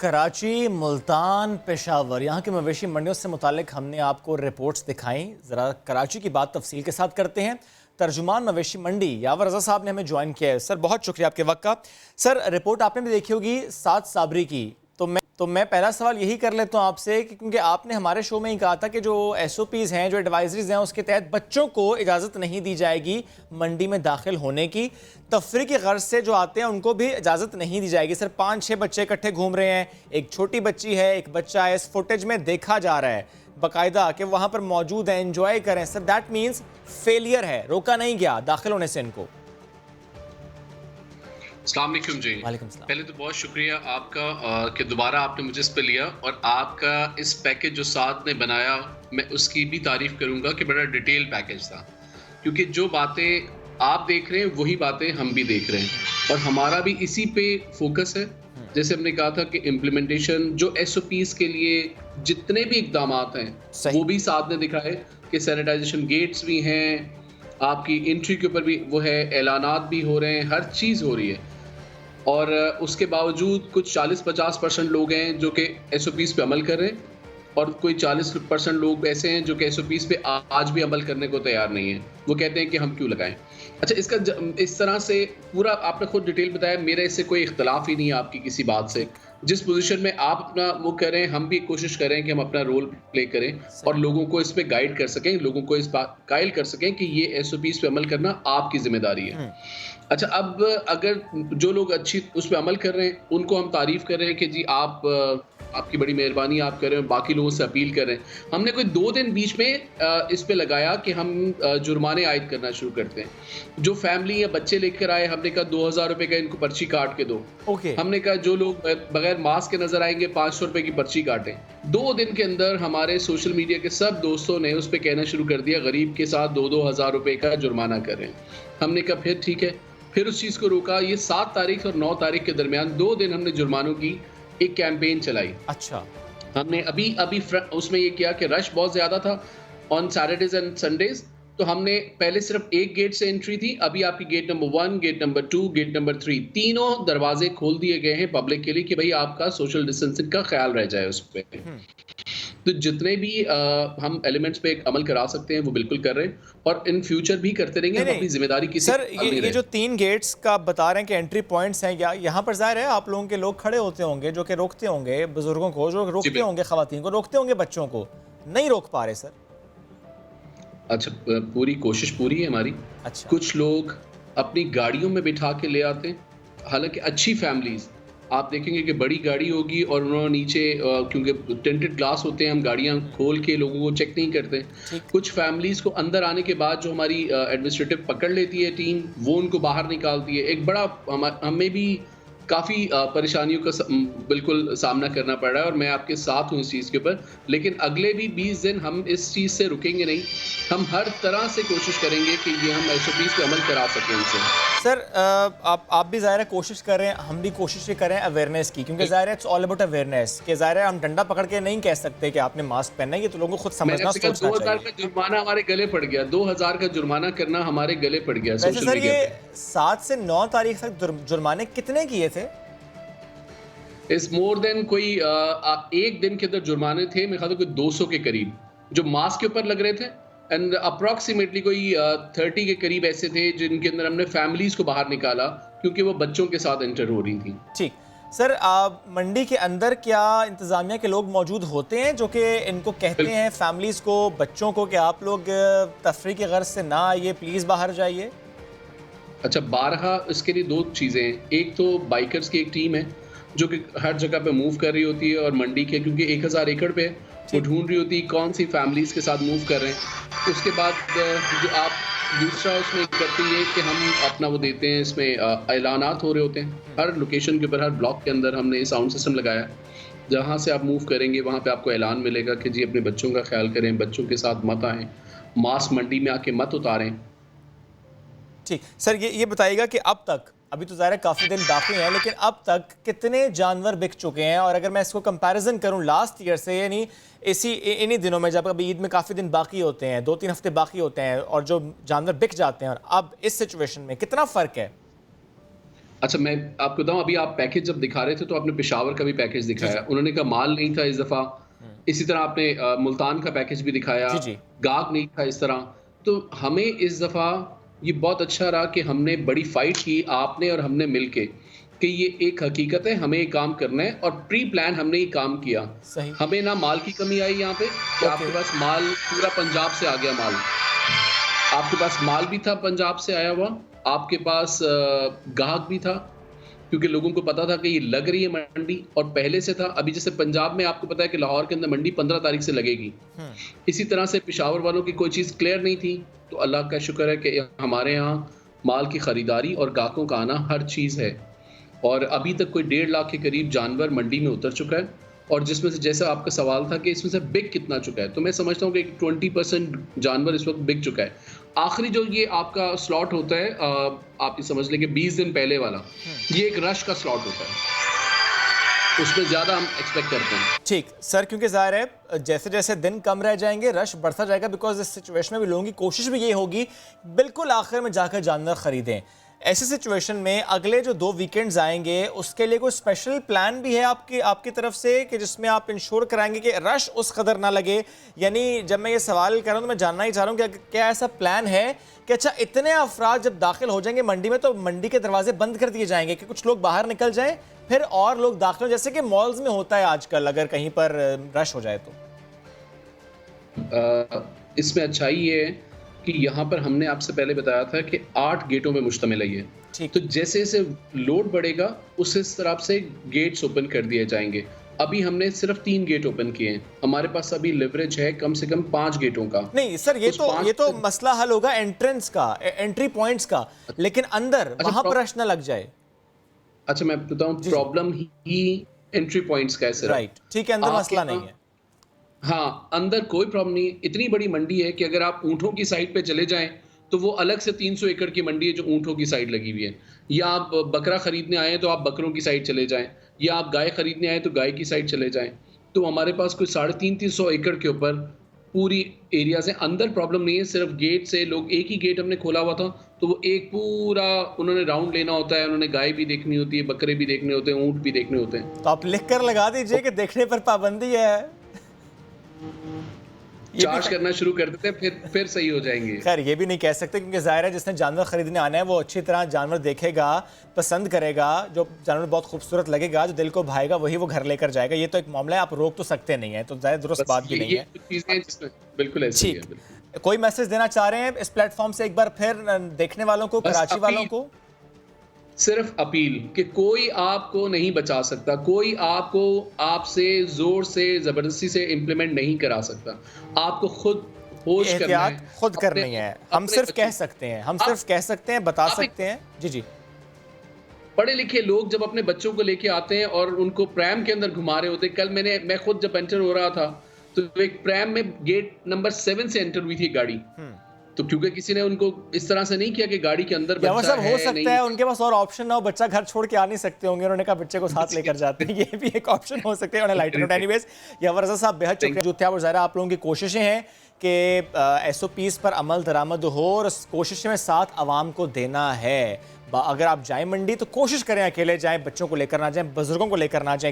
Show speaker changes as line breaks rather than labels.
कराची, मुल्तान, पेशावर यहाँ की मवेशी मंडियों से मुतालिक हमने आपको रिपोर्ट्स दिखाई। ज़रा कराची की बात तफसील के साथ करते हैं। तर्जुमान मवेशी मंडी यावर रज़ा साहब ने हमें ज्वाइन किया है। सर बहुत शुक्रिया आपके वक्त का। सर रिपोर्ट आपने भी देखी होगी 7 साबरी की, तो मैं पहला सवाल यही कर लेता हूँ आपसे कि क्योंकि आपने हमारे शो में ही कहा था कि जो SOPs हैं, जो एडवाइजरीज हैं, उसके तहत बच्चों को इजाज़त नहीं दी जाएगी मंडी में दाखिल होने की। तफरी की गर्ज से जो आते हैं उनको भी इजाज़त नहीं दी जाएगी। सर 5-6 बच्चे इकट्ठे घूम रहे हैं, एक छोटी बच्ची है, एक बच्चा है, इस फुटेज में देखा जा रहा है बाकायदा कि वहाँ पर मौजूद है, एंजॉय करें। सर दैट मीन्स फेलियर है, रोका नहीं गया दाखिल होने से इनको।
अस्सलाम वालेकुम जी। पहले तो बहुत शुक्रिया आपका कि दोबारा आपने मुझे इस पे लिया, और आपका इस पैकेज जो साथ ने बनाया, मैं उसकी भी तारीफ करूंगा कि बड़ा डिटेल पैकेज था, क्योंकि जो बातें आप देख रहे हैं वही बातें हम भी देख रहे हैं और हमारा भी इसी पे फोकस है। जैसे हमने कहा था कि इम्प्लीमेंटेशन जो SOPs के लिए जितने भी इकदाम हैं वो भी साथ ने दिखाए कि सैनिटाइजेशन गेट्स भी हैं, आपकी एंट्री के ऊपर भी वो है, ऐलानात भी हो रहे हैं, हर चीज़ हो रही है। और उसके बावजूद कुछ 40-50% लोग हैं जो कि SOPs पे अमल कर रहे हैं, और कोई 40% लोग ऐसे हैं जो कि SOPs पे आज भी अमल करने को तैयार नहीं है। वो कहते हैं कि हम क्यों लगाएं। अच्छा, इसका इस तरह से पूरा आपने खुद डिटेल बताया, मेरा इससे कोई इख्तलाफ ही नहीं है आपकी किसी बात से। जिस पोजीशन में आप अपना वो करें, हम भी कोशिश करें कि हम अपना रोल प्ले करें और लोगों को इस पे गाइड कर सकें, लोगों को इस बात कायल कर सकें कि ये SOPs पे अमल करना आपकी जिम्मेदारी है। अच्छा, अब अगर जो लोग अच्छी उस पे अमल कर रहे हैं उनको हम तारीफ कर रहे हैं कि जी आप आपकी बड़ी मेहरबानी आप कर रहे हैं, बाकी लोगों से अपील कर रहे हैं। हमने कोई 2 दिन बीच में इस पे लगाया कि हम जुर्माने आयद करना शुरू करते हैं। जो फैमिली या बच्चे लेकर आए, हमने कहा 2000 रुपए का इनको पर्ची काट के दो। हमने कहा जो लोग बगैर मास्क के नजर आएंगे 500 रुपए की पर्ची काटें। 2 दिन के अंदर हमारे सोशल मीडिया के सब दोस्तों ने उस पे कहना शुरू कर दिया गरीब के साथ 2-2 हज़ार रुपए का जुर्माना कर रहे हैं। हमने कहा फिर ठीक है, फिर उस चीज़ को रोका। ये 7 तारीख और 9 तारीख के दरमियान 2 दिन हमने जुर्मानों की एक कैंपेन चलाई।
अच्छा,
हमने अभी उसमें ये किया कि रश बहुत ज़्यादा था ऑन सैटरडेज एंड संडेज, तो हमने पहले सिर्फ एक गेट से एंट्री थी, अभी आपकी gate number 1, gate number 2, gate number 3 तीनों दरवाजे खोल दिए गए हैं पब्लिक के लिए कि भाई आपका सोशल डिस्टेंसिंग का ख्याल रह जाए उस पे। तो जितने भी हम एलिमेंट्स पे अमल करा सकते हैं वो बिल्कुल कर रहे हैं और इन फ्यूचर भी करते रहेंगे। हम अपनी जिम्मेदारी किसी
सर ये जो 3 गेट्स का बता रहे हैं कि एंट्री पॉइंट्स हैं, यहाँ पर जाहिर है आप लोगों के लोग खड़े होते होंगे जो कि रोकते होंगे बुजुर्गों को, जो रोकते होंगे खवातीन को, रोकते होंगे बच्चों को, नहीं रोक पा रहे सर।
अच्छा, पूरी कोशिश पूरी है हमारी।
अच्छा,
कुछ लोग अपनी गाड़ियों में बिठा के ले आते हैं, हालांकि अच्छी फैमिलीज आप देखेंगे कि बड़ी गाड़ी होगी और उन्होंने नीचे क्योंकि टेंटेड ग्लास होते हैं, हम गाड़ियां खोल के लोगों को चेक नहीं करते। कुछ फैमिलीज को अंदर आने के बाद जो हमारी एडमिनिस्ट्रेटिव पकड़ लेती है टीम, वो उनको बाहर निकालती है। एक बड़ा हमें भी काफ़ी परेशानियों का बिल्कुल सामना करना पड़ रहा है और मैं आपके साथ हूँ इस चीज़ के ऊपर। लेकिन अगले भी 20 दिन हम इस चीज़ से रुकेंगे नहीं, हम हर तरह से कोशिश करेंगे कि ये हम SOPs पे अमल करा सकें इनसे।
सर आप भी ज़ाहिर है कोशिश कर रहे हैं, हम भी कोशिश ही कर रहे हैं अवेयरनेस की, क्योंकि ज़ाहिर है इट्स ऑल अबाउट अवेयरनेस कि ज़ाहिर है हम डंडा पकड़ के नहीं कह सकते कि आपने मास्क पहनना है, ये तो लोगों को खुद समझना सोचना चाहिए।
2000 का जुर्माना हमारे गले पड़ गया, 2000 का जुर्माना करना हमारे गले पड़ गया सोशल मीडिया पे।
7 से 9 तारीख तक जुर्माने कितने किए थे?
इस मोर देन कोई एक दिन के अंदर जुर्माने थे मेरे ख्याल कोई 200 के करीब जो मास्क के ऊपर लग रहे थे, एंड अप्रॉक्सीमेटली कोई 30 के करीब ऐसे थे जिनके अंदर हमने फैमिलीज को बाहर निकाला क्योंकि वो बच्चों के साथ एंटर हो रही थी।
ठीक सर, मंडी के अंदर क्या इंतजामिया के लोग मौजूद होते हैं जो कि इनको कहते हैं फैमिलीज को, बच्चों को, कि आप लोग तफरी की गर्ज से ना आइए, प्लीज बाहर जाइए?
अच्छा, बारहा इसके लिए 2 चीज़ें हैं। एक तो बाइकर्स की एक टीम है जो कि हर जगह पे मूव कर रही होती है और मंडी के क्योंकि 1000 एकड़ पे वो ढूंढ रही होती है कौन सी फैमिलीज के साथ मूव कर रहे हैं। उसके बाद जो आप दूसरा उसमें करती है कि हम अपना वो देते हैं, इसमें ऐलानात हो रहे होते हैं हर लोकेशन के ऊपर, हर ब्लॉक के अंदर हमने साउंड सिस्टम लगाया। जहाँ से आप मूव करेंगे वहाँ पे आपको ऐलान मिलेगा कि जी अपने बच्चों का ख्याल करें, बच्चों के साथ मत आएँ, मास्क मंडी में आके मत उतारें।
ठीक सर, ये बताइएगा कि अब तक, अभी तो ज़ाहिर है काफ़ी दिन बाकी हैं, लेकिन अब तक कितने जानवर बिक चुके हैं? और अगर मैं इसको कंपैरिजन करूं लास्ट ईयर से, यानी इन्हीं दिनों में जब अभी ईद में काफ़ी दिन बाकी होते हैं, 2-3 हफ्ते बाकी होते हैं और जो जानवर बिक जाते हैं, और अब इस सिचुएशन में कितना फ़र्क है?
अच्छा, मैं आपको बताऊँ, अभी आप पैकेज जब दिखा रहे थे तो आपने पेशावर का भी पैकेज
जी
दिखाया।
जी।
उन्होंने कहा माल नहीं था इस दफ़ा।
हम्म,
इसी तरह आपने मुल्तान का पैकेज भी दिखाया,
जी जी।
गाग नहीं था इस तरह। तो हमें इस दफ़ा ये बहुत अच्छा रहा कि हमने बड़ी फ़ाइट की, आपने और हमने मिलके, कि ये एक हकीकत है, हमें ये काम करना है और प्री प्लान हमने ये काम किया।
सही।
हमें ना माल की कमी आई यहाँ पे कि
ओके।
आपके पास माल पूरा पंजाब से आ गया माल। आपके पास माल भी था पंजाब से आया हुआ, आपके पास गाहक भी था, क्योंकि लोगों को पता था कि ये लग रही है मंडी और पहले से था। अभी जैसे पंजाब में आपको पता है कि लाहौर के अंदर मंडी 15 तारीख से लगेगी।
हम्म।
इसी तरह से पेशावर वालों की कोई चीज़ क्लियर नहीं थी, तो अल्लाह का शुक्र है कि हमारे यहाँ माल की खरीदारी और गाहकों का आना हर चीज़ है। और अभी तक कोई 1.5 लाख के करीब जानवर मंडी में उतर चुका है, और जिसमें से जैसा आपका सवाल था कि इसमें से बिक कितना चुका है, तो मैं समझता हूँ कि 20% जानवर इस वक्त बिक चुका है। आखिरी जो ये आपका स्लॉट होता है, आप ये समझ लें कि 20 दिन पहले वाला, ये एक रश का स्लॉट होता है, उसमें ज़्यादा हम एक्सपेक्ट करते हैं।
ठीक सर, क्योंकि ज़ाहिर है जैसे जैसे दिन कम रह जाएंगे रश बढ़ता जाएगा, बिकॉज इस सिचुएशन में भी लोगों की कोशिश भी ये होगी बिल्कुल आखिर में जाकर जानवर खरीदें। ऐसी सिचुएशन में अगले जो 2 वीकेंड्स आएंगे उसके लिए कोई स्पेशल प्लान भी है आपकी आपकी तरफ से कि जिसमें आप इंश्योर कराएंगे कि रश उस कदर ना लगे? यानी जब मैं ये सवाल कर रहा हूँ तो मैं जानना ही चाह रहा हूँ कि क्या ऐसा प्लान है कि अच्छा इतने अफराद जब दाखिल हो जाएंगे मंडी में तो मंडी के दरवाजे बंद कर दिए जाएंगे कि कुछ लोग बाहर निकल जाएं फिर और लोग दाखिल हो, जैसे कि मॉल्स में होता है आजकल अगर कहीं पर रश हो जाए तो?
इसमें अच्छाई ये है कि यहाँ पर हमने आपसे पहले बताया था कि 8 गेटों पे मुश्तमिल है ये।
ठीक।
तो जैसे जैसे लोड बढ़ेगा उस तरफ से गेट्स ओपन कर दिए जाएंगे। अभी हमने सिर्फ 3 गेट ओपन किए हैं, हमारे पास अभी लिवरेज है कम से कम 5 गेटों का।
नहीं सर, ये तो मसला हल होगा एंट्रेंस का, एंट्री पॉइंट्स का, लेकिन अंदर वहां पर रश ना लग जाए।
अच्छा, मैं बताऊं, प्रॉब्लम ही एंट्री पॉइंट्स का है सिर्फ।
राइट, ठीक है, अंदर मसला नहीं है।
हाँ, अंदर कोई प्रॉब्लम नहीं है। इतनी बड़ी मंडी है कि अगर आप ऊँटों की साइड पे चले जाएँ, तो वो अलग से 300 एकड़ की मंडी है जो ऊँटों की साइड लगी हुई है। या आप बकरा खरीदने आए हैं तो आप बकरों की साइड चले जाएँ, या आप गाय खरीदने आए तो गाय की साइड चले जाएँ। तो हमारे पास कोई 350 एकड़ के ऊपर पूरी एरियाज़ हैं। अंदर प्रॉब्लम नहीं है, सिर्फ गेट से लोग, एक ही गेट हमने खोला हुआ था, तो वो एक पूरा उन्होंने राउंड लेना होता है, उन्होंने गाय भी देखनी होती है, बकरे भी देखने होते हैं, ऊँट भी देखने होते हैं।
तो आप लिख कर लगा दीजिए कि देखने पर पाबंदी है।
चार्ज करना शुरू कर देते हैं, फिर सही हो जाएंगे।
खैर ये भी नहीं कह सकते क्योंकि जाहिर है जिसने जानवर खरीदने आना है वो अच्छी तरह जानवर देखेगा, पसंद करेगा, जो जानवर बहुत खूबसूरत लगेगा, जो दिल को भाएगा वही वो घर लेकर जाएगा। ये तो एक मामला है, आप रोक तो सकते नहीं है, तो ज़्यादा दुरुस्त बात भी नहीं है।
चीजें जिसमें बिल्कुल ऐसी है।
ठीक, कोई मैसेज देना चाह रहे हैं इस प्लेटफॉर्म से एक बार फिर देखने वालों को, कराची वालों को?
सिर्फ अपील कि कोई आपको नहीं बचा सकता, कोई आपको आपसे जोर से जबरदस्ती से इम्प्लीमेंट नहीं करा सकता। आपको खुद होश करना है,
एहतियात खुद करनी है। हम सिर्फ कह सकते हैं, हम सिर्फ कह सकते हैं, बता सकते हैं। जी जी।
पढ़े लिखे लोग जब अपने बच्चों को लेके आते हैं और उनको प्रैम के अंदर घुमा रहे होते हैं, कल मैं खुद जब एंटर हो रहा था तो एक प्रैम में गेट नंबर 7 से एंटर हुई थी गाड़ी। तो क्योंकि किसी ने उनको इस तरह से नहीं किया कि गाड़ी के अंदर बच्चा है,
हो सकता है उनके पास और ऑप्शन ना हो, बच्चा घर छोड़ के आ नहीं सकते होंगे, उन्होंने कहा बच्चे को साथ लेकर जाते हैं, ये भी एक ऑप्शन हो सकता है। लाइट नोट एनीवेज, यावर रज़ा साहब बेहद शुक्रिया। जो थे और ज़ाहिर आप लोगों की कोशिशें हैं कि SOPs पर अमल दरामद हो और उस कोशिश में साथ आवाम को देना है। अगर आप जाएं मंडी तो कोशिश करें अकेले जाएं, बच्चों को लेकर ना जाएं, बुजुर्गों को लेकर ना जाएं।